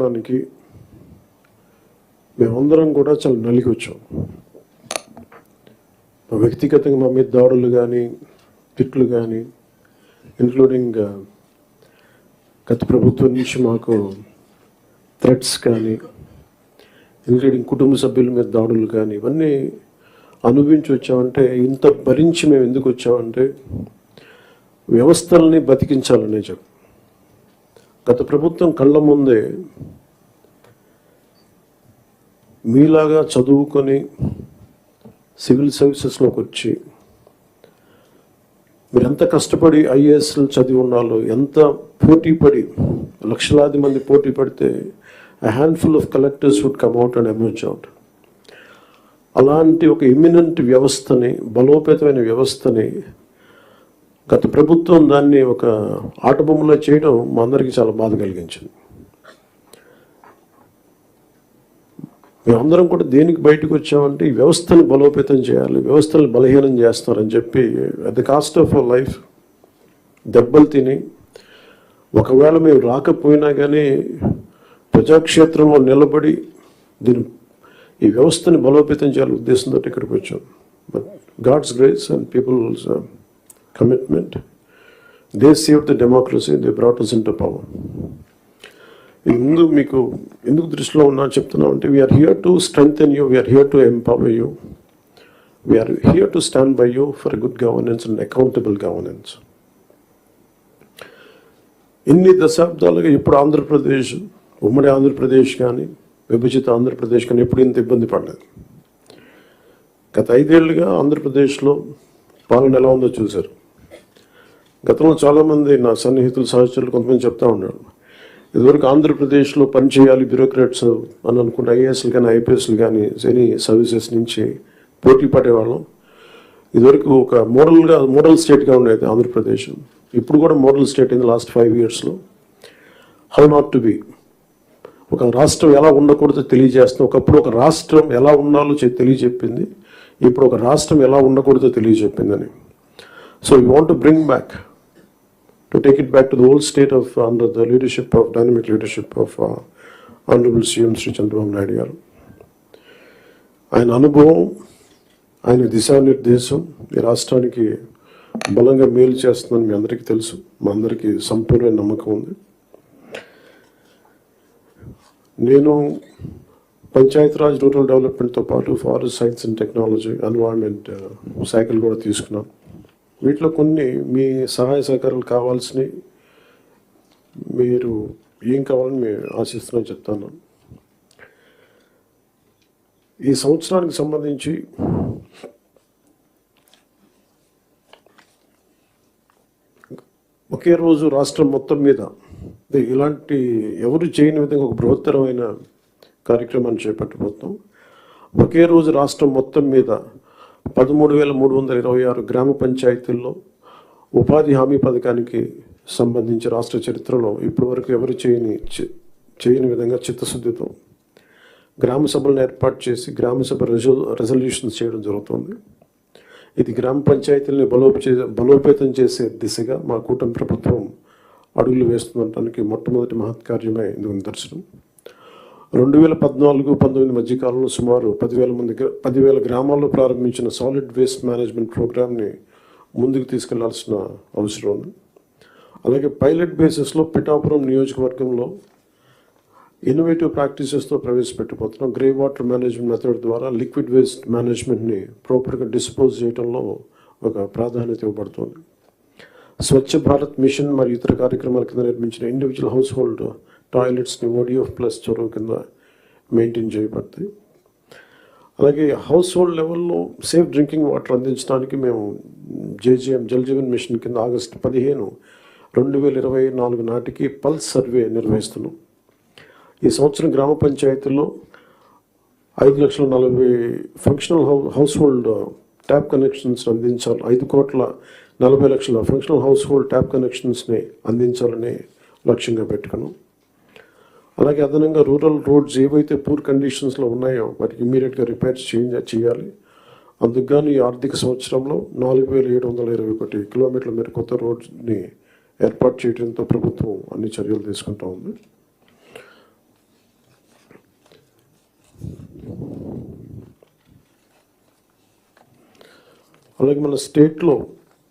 దానికి మేమందరం కూడా చాలా నలిగి వచ్చాం. వ్యక్తిగతంగా మా మీద దాడులు కానీ తిట్లు కానీ ఇంక్లూడింగ్ గత ప్రభుత్వం నుంచి మాకు థ్రెట్స్ కానీ ఇంక్లూడింగ్ కుటుంబ సభ్యుల మీద దాడులు కానీ ఇవన్నీ అనుభవించి వచ్చామంటే, ఇంత భరించి మేము ఎందుకు వచ్చామంటే వ్యవస్థల్ని బతికించాలనే చెప్పి. గత ప్రభుత్వం కళ్ళ ముందే మీలాగా చదువుకొని సివిల్ సర్వీసెస్లోకి వచ్చి మీరు ఎంత కష్టపడి ఐఏఎస్లు చదివి ఉన్నాలో, ఎంత పోటీ పడి లక్షలాది మంది పోటీ పడితే a handful of collectors would come out and emerge out. అలాంటి ఒక ఎమినెంట్ వ్యవస్థని, బలోపేతమైన వ్యవస్థని గత ప్రభుత్వం దాన్ని ఒక ఆటబొమ్మలో చేయడం మా అందరికీ చాలా బాధ కలిగించింది. మేమందరం కూడా దేనికి బయటకు వచ్చామంటే ఈ వ్యవస్థని బలోపేతం చేయాలి, వ్యవస్థని బలహీనం చేస్తారని చెప్పి at the cost of our life దెబ్బలు తిని, ఒకవేళ మేము రాకపోయినా కానీ ప్రజాక్షేత్రంలో నిలబడి ఈ వ్యవస్థని బలోపేతం చేయాలని ఉద్దేశంతో ఇక్కడికి వచ్చాం. But God's grace and people's commitment, they save the democracy, they brought us into power. ఇది ముందు మీకు ఎందుకు దృష్టిలో ఉన్నా చెప్తున్నాం అంటే, we are here to strengthen you, we are here to empower you, we are here to stand by you for good governance and accountable governance. ఇన్ని దశాబ్దాలుగా ఇప్పుడు ఆంధ్రప్రదేశ్, ఉమ్మడి ఆంధ్రప్రదేశ్ కానీ విభజిత ఆంధ్రప్రదేశ్ కానీ ఎప్పుడు ఇంత ఇబ్బంది పడలేదు. గత 5 ఏళ్ళుగా ఆంధ్రప్రదేశ్లో పాలన ఎలా ఉందో చూశారు. గతంలో చాలామంది నా సన్నిహితులు, సహచరులు కొంతమంది చెప్తా ఉన్నారు, ఇదివరకు ఆంధ్రప్రదేశ్లో పనిచేయాలి బ్యూరోక్రాట్స్ అని అనుకుంటే ఐఏఎస్లు కానీ ఐపీఎస్లు కానీ ఎనీ సర్వీసెస్ నుంచి పోటీ పడేవాళ్ళం. ఇదివరకు ఒక మోడల్ స్టేట్గా ఉండేది ఆంధ్రప్రదేశ్. ఇప్పుడు కూడా model state in the last 5 yearsలో. హౌ నాట్ టు బి, ఒక రాష్ట్రం ఎలా ఉండకూడదో తెలియజేస్తుంది. ఒకప్పుడు ఒక రాష్ట్రం ఎలా ఉండాలో తెలియజెప్పింది, ఇప్పుడు ఒక రాష్ట్రం ఎలా ఉండకూడదో తెలియజెప్పిందని. So we want to bring back, to take it back to the old state of under the leadership of dynamic leadership of honourable CM Shri Chandrababu Naidu garu. ఆయన అనుభవం, ఆయన దిశానిర్దేశం ఈ రాష్ట్రానికి బలంగా మేలు చేస్తుందని మీ అందరికీ తెలుసు, మా అందరికీ సంపూర్ణ నమ్మకం ఉంది. నేను పంచాయతీరాజ్, రూరల్ డెవలప్మెంట్తో పాటు forest science and technology, environment శాఖలు కూడా తీసుకున్నాను. వీటిలో కొన్ని మీ సహాయ సహకారాలు కావాల్సినవి, మీరు ఏం కావాలని మేము ఆశిస్తున్నాను చెప్తాను. ఈ సంవత్సరానికి సంబంధించి ఒకే రోజు రాష్ట్రం మొత్తం మీద ఇలాంటి ఎవరు చేయని విధంగా ఒక బృహత్తరమైన కార్యక్రమాన్ని చేపట్టబోతున్నాం. ఒకే రోజు రాష్ట్రం మొత్తం మీద 13,326 గ్రామ పంచాయతీల్లో ఉపాధి హామీ పథకానికి సంబంధించి రాష్ట్ర చరిత్రలో ఇప్పటివరకు ఎవరు చేయని విధంగా చిత్తశుద్ధితో గ్రామ సభలను ఏర్పాటు చేసి గ్రామ సభ రెజల్యూషన్స్ చేయడం జరుగుతుంది. ఇది గ్రామ పంచాయతీలని బలోపేతం చేసే దిశగా మా కూటమి ప్రభుత్వం అడుగులు వేస్తుండటానికి మొట్టమొదటి మహత్కార్యమే ఇందుకు నిదర్శనం. 2014-19 మధ్యకాలంలో సుమారు 10,000 గ్రామాల్లో ప్రారంభించిన సాలిడ్ వేస్ట్ మేనేజ్మెంట్ ప్రోగ్రామ్ని ముందుకు తీసుకెళ్లాల్సిన అవసరం ఉంది. అలాగే పైలట్ బేసిస్లో పిఠాపురం నియోజకవర్గంలో ఇన్నోవేటివ్ ప్రాక్టీసెస్తో ప్రవేశపెట్టబోతున్నాం. గ్రే వాటర్ మేనేజ్మెంట్ మెథడ్ ద్వారా లిక్విడ్ వేస్ట్ మేనేజ్మెంట్ని ప్రాపర్గా డిస్పోజ్ చేయడంలో ఒక ప్రాధాన్యత ఇవ్వబడుతుంది. స్వచ్ఛ భారత్ మిషన్ మరియు ఇతర కార్యక్రమాల కింద నిర్మించిన ఇండివిజువల్ హౌస్ హోల్డ్ టాయిలెట్స్ని ODF+ చొరవ కింద మెయింటైన్ చేయబడతాయి. అలాగే హౌస్ హోల్డ్ లెవెల్లో సేఫ్ డ్రింకింగ్ వాటర్ అందించడానికి మేము JJM జల్ జీవన్ మిషన్ కింద ఆగస్టు 15, 2024 నాటికి పల్స్ సర్వే నిర్వహిస్తున్నాం. ఈ సంవత్సరం గ్రామ పంచాయతీల్లో 5,40,000 functional house hold tap connections అందించాలి. 5,40,00,000 ఫంక్షనల్ హౌస్ హోల్డ్ ట్యాప్ కనెక్షన్స్ని అందించాలని లక్ష్యంగా పెట్టుకున్నాం. అలాగే అదనంగా రూరల్ రోడ్స్ ఏవైతే పూర్ కండిషన్స్లో ఉన్నాయో వాటికి ఇమీడియట్గా రిపేర్స్ చేయాలి. అందుకు ఈ ఆర్థిక సంవత్సరంలో 4,721 కిలోమీటర్ల మేర కొత్త రోడ్స్ని ఏర్పాటు చేయడంతో ప్రభుత్వం అన్ని చర్యలు తీసుకుంటూ ఉంది. అలాగే మన స్టేట్లో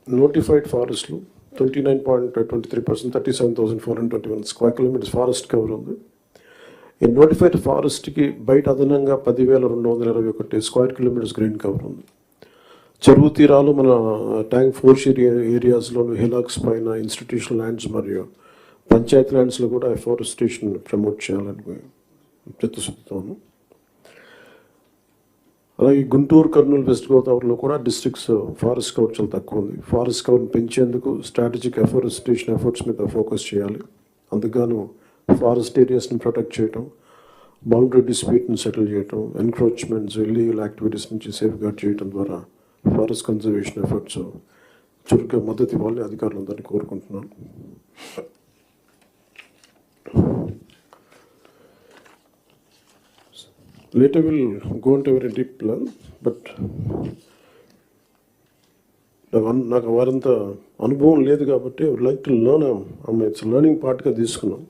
నోటిఫైడ్ ఫారెస్ట్లు 29.23%, 37,421 స్క్వేర్ కిలోమీటర్స్ ఫారెస్ట్ కవర్ ఉంది. ఈ నోటిఫైడ్ ఫారెస్ట్కి బయట అదనంగా 10,221 స్క్వేర్ కిలోమీటర్స్ గ్రీన్ కవర్ ఉంది. చెరువు తీరాలు మన ట్యాంక్ ఫోర్స్ ఏరియాస్లోను, హిలాక్స్ పైన, ఇన్స్టిట్యూషనల్ ల్యాండ్స్ మరియు పంచాయతీ ల్యాండ్స్లో కూడా ఎఫారెస్టేషన్ ప్రమోట్ చేయాలని ప్రతిశుద్ధాను. అలాగే గుంటూరు, కర్నూలు, వెస్ట్ గోదావరిలో కూడా డిస్ట్రిక్ట్స్ ఫారెస్ట్ కవర్ చాలా తక్కువ ఉంది. ఫారెస్ట్ కవర్ని పెంచేందుకు స్ట్రాటజిక్ ఎఫారెస్టేషన్ ఎఫర్ట్స్ మీద ఫోకస్ చేయాలి. అందుకు ఫారెస్ట్ ఏరియాస్ని ప్రొటెక్ట్ చేయటం, బౌండరీ డిస్ప్యూట్ని సెటిల్ చేయటం, ఎన్క్రోచ్మెంట్స్, ఇల్లీగల్ యాక్టివిటీస్ నుంచి సేఫ్ గార్డ్ చేయడం ద్వారా ఫారెస్ట్ కన్జర్వేషన్ ఎఫర్ట్స్ చురుగ్గా మద్దతు ఇవ్వాలని అధికారులందరినీ కోరుకుంటున్నాను. Later we'll go into a very deep plan, but నాకు వారంత అనుభవం లేదు కాబట్టి I would like to learn. It's learning పార్ట్గా తీసుకున్నాం.